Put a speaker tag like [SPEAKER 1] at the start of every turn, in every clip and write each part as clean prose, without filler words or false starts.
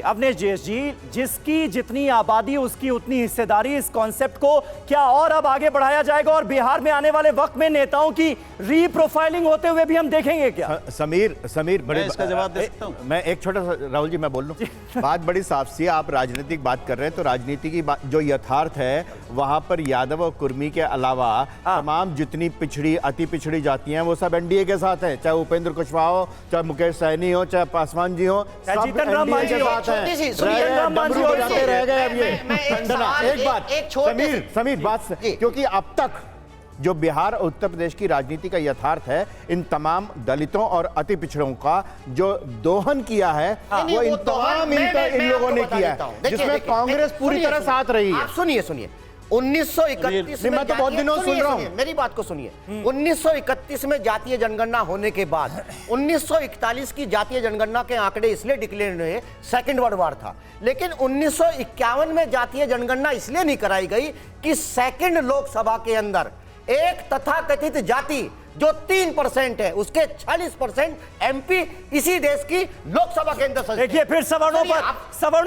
[SPEAKER 1] अवनेश जी, जिसकी जितनी आबादी उसकी उतनी हिस्सेदारी, इस कॉन्सेप्ट को क्या और अब आगे बढ़ाया जाएगा और बिहार में आने वाले वक्त में नेताओं की रीप्रोफाइलिंग होते हुए भी हम देखेंगे क्या?
[SPEAKER 2] समीर बड़े इसका जवाब दे सकता हूं मैं? एक छोटा सा राहुल जी मैं बोल लूं। बात बड़ी साफ सी है, आप राजनीतिक बात कर रहे हैं तो राजनीति की बात जो यथार्थ है वहां पर यादव और कुर्मी के अलावा तमाम जितनी पिछड़ी अति पिछड़ी जातियां हैं वो सब एनडीए के साथ है, चाहे उपेंद्र कुशवाहा हो, चाहे मुकेश सहनी हो, चाहे पासवान जी हो, सब एनडीए के साथ हैं। एक बात समीर बात, क्योंकि अब तक जो बिहार और उत्तर प्रदेश की राजनीति का यथार्थ है, इन तमाम दलितों और अति पिछड़ों का जो दोहन किया है वो इन तमाम इन लोगों ने किया है, जिसमें कांग्रेस पूरी तरह साथ रही है।
[SPEAKER 3] सुनिए 1931 में,
[SPEAKER 2] मैं तो बहुत दिनों सुन रहा हूं,
[SPEAKER 3] मेरी बात को सुनिए। 1931 में जातीय जनगणना होने के बाद 1941 की जातीय जनगणना के आंकड़े इसलिए डिक्लेयर हुए, सेकंड वर्ल्ड वॉर था, लेकिन 1951 में जातीय जनगणना इसलिए नहीं कराई गई कि सेकंड लोकसभा के अंदर एक तथाकथित जाति जो 3% है उसके 40% एमपी इसी देश की लोकसभा के अंदर।
[SPEAKER 1] देखिए फिर सवर्णों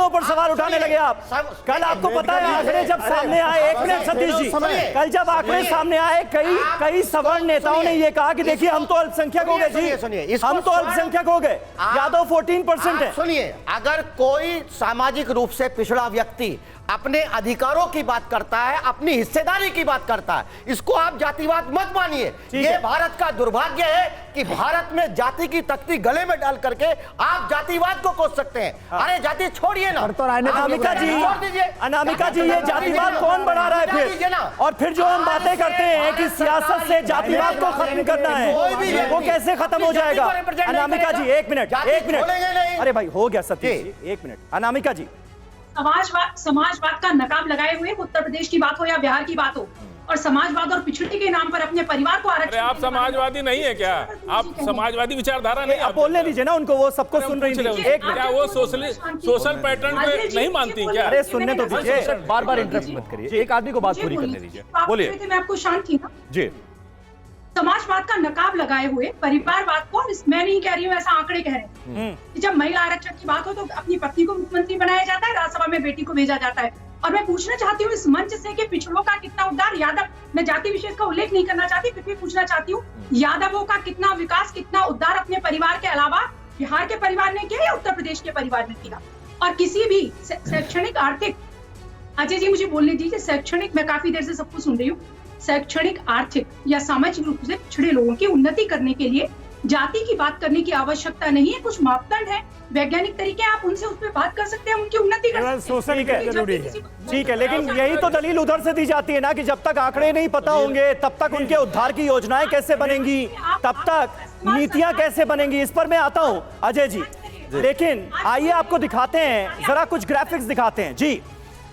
[SPEAKER 1] पर सवाल उठाने लगे आप। कल आपको पता है आंकड़े जब सामने आए, एक मिनट सतीश जी, कल जब आंकड़े सामने आए कई सवर्ण नेताओं ने ये कहा कि देखिए हम तो अल्पसंख्यक हो गए जी, हम तो अल्पसंख्यक हो गए, यादव 14% है।
[SPEAKER 3] सुनिए, अगर कोई सामाजिक रूप से पिछड़ा व्यक्ति अपने अधिकारों की बात करता है, अपनी हिस्सेदारी की बात करता है, इसको आप जातिवाद मत मानिए। ये भारत का दुर्भाग्य है कि भारत में जाति की तख्ती गले में डाल करके आप जातिवाद को कोस सकते हैं। अरे जाति छोड़िए ना।
[SPEAKER 1] अनामिका जी, ये जातिवाद कौन बढ़ा रहा है फिर? और फिर जो हम बातें करते हैं कि सियासत से जातिवाद को खत्म करना है, वो कैसे खत्म हो जाएगा? अनामिका जी एक मिनट, अरे भाई हो गया सतीश जी, एक मिनट। अनामिका जी,
[SPEAKER 4] समाजवाद का नकाब लगाए हुए उत्तर प्रदेश की बात हो या बिहार की बात हो, और समाजवाद और पिछड़े के नाम पर अपने परिवार को आरक्षण।
[SPEAKER 5] आप समाजवादी नहीं है क्या? आप समाजवादी विचारधारा नहीं?
[SPEAKER 1] आप बोलने दीजिए ना उनको, वो सबको सुन रही थी।
[SPEAKER 5] क्या वो सोशल पैटर्न को नहीं मानती क्या?
[SPEAKER 1] अरे सुनने तो दीजिए,
[SPEAKER 2] बार इंटरप्ट मत करिए, एक आदमी को बात पूरी करने दीजिए।
[SPEAKER 1] बोलिए।
[SPEAKER 4] मैं आपको शांत थी ना
[SPEAKER 1] जी।
[SPEAKER 4] समाजवाद का नकाब लगाए हुए परिवारवाद को, मैं नहीं कह रही हूँ, ऐसा आंकड़े कह रहे हैं कि जब महिला आरक्षण की बात हो तो अपनी पत्नी को मुख्यमंत्री बनाया जाता है, राज्यसभा में बेटी को भेजा जाता है। और मैं पूछना चाहती हूँ इस मंच से कि पिछड़ों का कितना उद्धार, यादव, मैं जाति विशेष का उल्लेख नहीं करना चाहती, फिर भी पूछना चाहती हूँ, यादवों का कितना विकास, कितना उद्धार अपने परिवार के अलावा बिहार के परिवार ने किया या उत्तर प्रदेश के परिवार ने किया? और किसी भी शैक्षणिक, आर्थिक, अजय जी मुझे बोलने दीजिए, शैक्षणिक, मैं काफी देर से सबको सुन रही हूँ, शैक्षणिक, आर्थिक या सामाजिक रूप से पिछड़े लोगों की उन्नति करने के लिए जाति की बात करने की आवश्यकता नहीं है। कुछ मापदंड है, वैज्ञानिक तरीके, आप उनसे उस पर बात कर सकते हैं, उनकी उन्नति कर सकते हैं।
[SPEAKER 1] ठीक है, लेकिन यही तो दलील उधर से दी जाती है ना कि जब तक आंकड़े नहीं पता होंगे तब तक उनके उद्धार की योजनाएं कैसे बनेंगी, तब तक नीतियां कैसे बनेंगी। इस पर मैं आता हूं अजय जी, लेकिन आइए आपको दिखाते हैं, जरा कुछ ग्राफिक्स दिखाते हैं जी।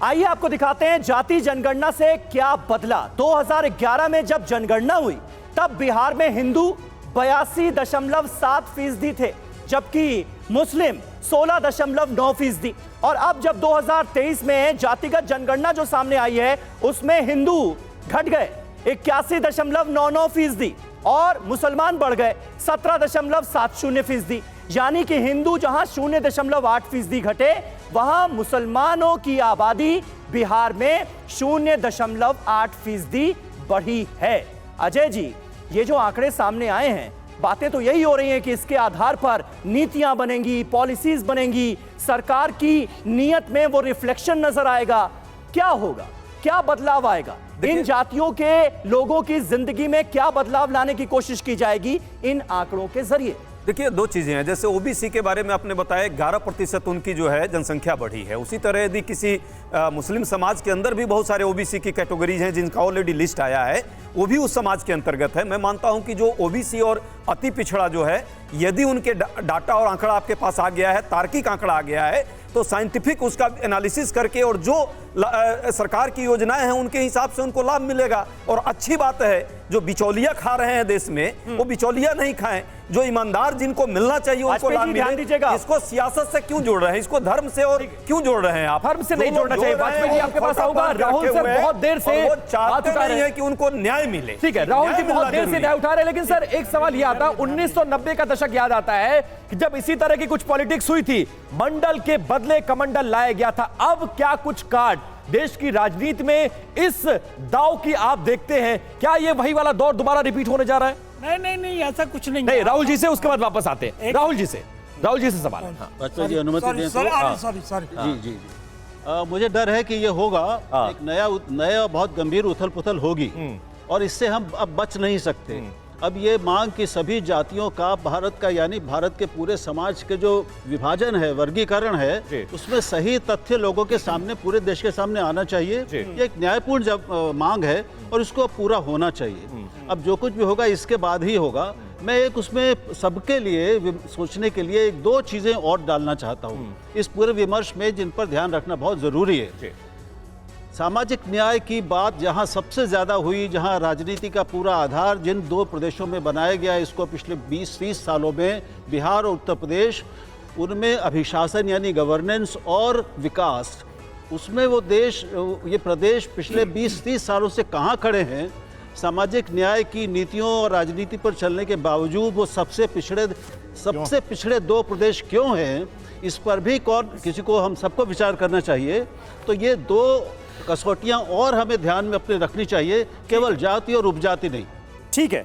[SPEAKER 1] आइए आपको दिखाते हैं जाति जनगणना से क्या बदला। 2011 में जब जनगणना हुई तब बिहार में हिंदू 82.7% थे, जबकि मुस्लिम 16.9%। और अब जब 2023 में जातिगत जनगणना जो सामने आई है उसमें हिंदू घट गए 81.99% और मुसलमान बढ़ गए 17.70%। यानी कि हिंदू जहां 0.8% घटे, वहां मुसलमानों की आबादी बिहार में 0.8% बढ़ी है। अजय जी, ये जो आंकड़े सामने आए हैं, बातें तो यही हो रही हैं कि इसके आधार पर नीतियां बनेंगी, पॉलिसीज बनेंगी, सरकार की नीयत में वो रिफ्लेक्शन नजर आएगा। क्या होगा, क्या बदलाव आएगा, इन जातियों के लोगों की जिंदगी में क्या बदलाव लाने की कोशिश की जाएगी इन आंकड़ों के जरिए?
[SPEAKER 6] देखिए, दो चीजें हैं। जैसे ओबीसी के बारे में आपने बताया 11% उनकी जो है जनसंख्या बढ़ी है, उसी तरह यदि किसी मुस्लिम समाज के अंदर भी बहुत सारे ओबीसी की कैटेगरीज हैं जिनका ऑलरेडी लिस्ट आया है, वो भी उस समाज के अंतर्गत है। मैं मानता हूं कि जो ओबीसी और अति पिछड़ा जो है, यदि उनके डाटा और आंकड़ा आपके पास आ गया है, तार्किक आंकड़ा आ गया है, तो साइंटिफिक उसका एनालिसिस करके और जो सरकार की योजनाएं हैं उनके हिसाब से उनको लाभ मिलेगा। और अच्छी बात है, जो बिचौलिया खा रहे हैं देश में, वो बिचौलिया नहीं खाएं, जो ईमानदार जिनको मिलना चाहिए उनको लाभ मिले। इसको सियासत से क्यों जोड़ रहे हैं, इसको धर्म से और क्यों जोड़ रहे हैं आप?
[SPEAKER 2] धर्म से नहीं जोड़ना चाहिए। वाजपेयी जी आपके पास आऊंगा, राहुल सर बहुत देर से
[SPEAKER 6] चाहते नहीं है कि उनको न्याय मिले।
[SPEAKER 2] ठीक है, राहुल जी बहुत देर से न्याय उठा रहे हैं, लेकिन सर एक सवाल ये
[SPEAKER 7] आता है 1990 का दशक याद आता है कि जब इसी तरह की कुछ पॉलिटिक्स हुई थी, मंडल के बदले कमंडल लाया गया था। अब क्या कुछ काट देश की राजनीति में इस दाव की आप देखते हैं? क्या ये वही वाला दौर दोबारा रिपीट होने जा रहा है?
[SPEAKER 8] नहीं ऐसा कुछ नहीं
[SPEAKER 7] नहीं, राहुल जी से उसके बाद वापस आते हैं। राहुल जी से सवाल है।
[SPEAKER 9] वाजपेयी जी अनुमति दें तो
[SPEAKER 8] सॉरी
[SPEAKER 9] जी मुझे डर है कि ये होगा, एक नया बहुत गंभीर उथल पुथल होगी और इससे हम अब बच नहीं सकते। अब ये मांग कि सभी जातियों का भारत का यानी भारत के पूरे समाज के जो विभाजन है, वर्गीकरण है, उसमें सही तथ्य लोगों के सामने, पूरे देश के सामने आना चाहिए। ये एक न्यायपूर्ण मांग है और इसको पूरा होना चाहिए। अब जो कुछ भी होगा इसके बाद ही होगा। मैं एक उसमें सबके लिए सोचने के लिए एक दो चीजें और डालना चाहता हूँ इस पूरे विमर्श में, जिन पर ध्यान रखना बहुत जरूरी है। सामाजिक न्याय की बात जहां सबसे ज्यादा हुई, जहां राजनीति का पूरा आधार जिन दो प्रदेशों में बनाया गया, इसको पिछले 20-30 सालों में बिहार और उत्तर प्रदेश, उनमें अभिशासन यानी गवर्नेंस और विकास, उसमें वो देश, ये प्रदेश पिछले 20-30 सालों से कहां खड़े हैं। सामाजिक न्याय की नीतियों और राजनीति पर चलने के बावजूद वो सबसे पिछड़े दो प्रदेश क्यों हैं, इस पर भी किसी को, हम सबको विचार करना चाहिए। तो ये दो कसौटियां और हमें ध्यान में अपने रखनी चाहिए, केवल जाति और उपजाति नहीं।
[SPEAKER 1] ठीक है,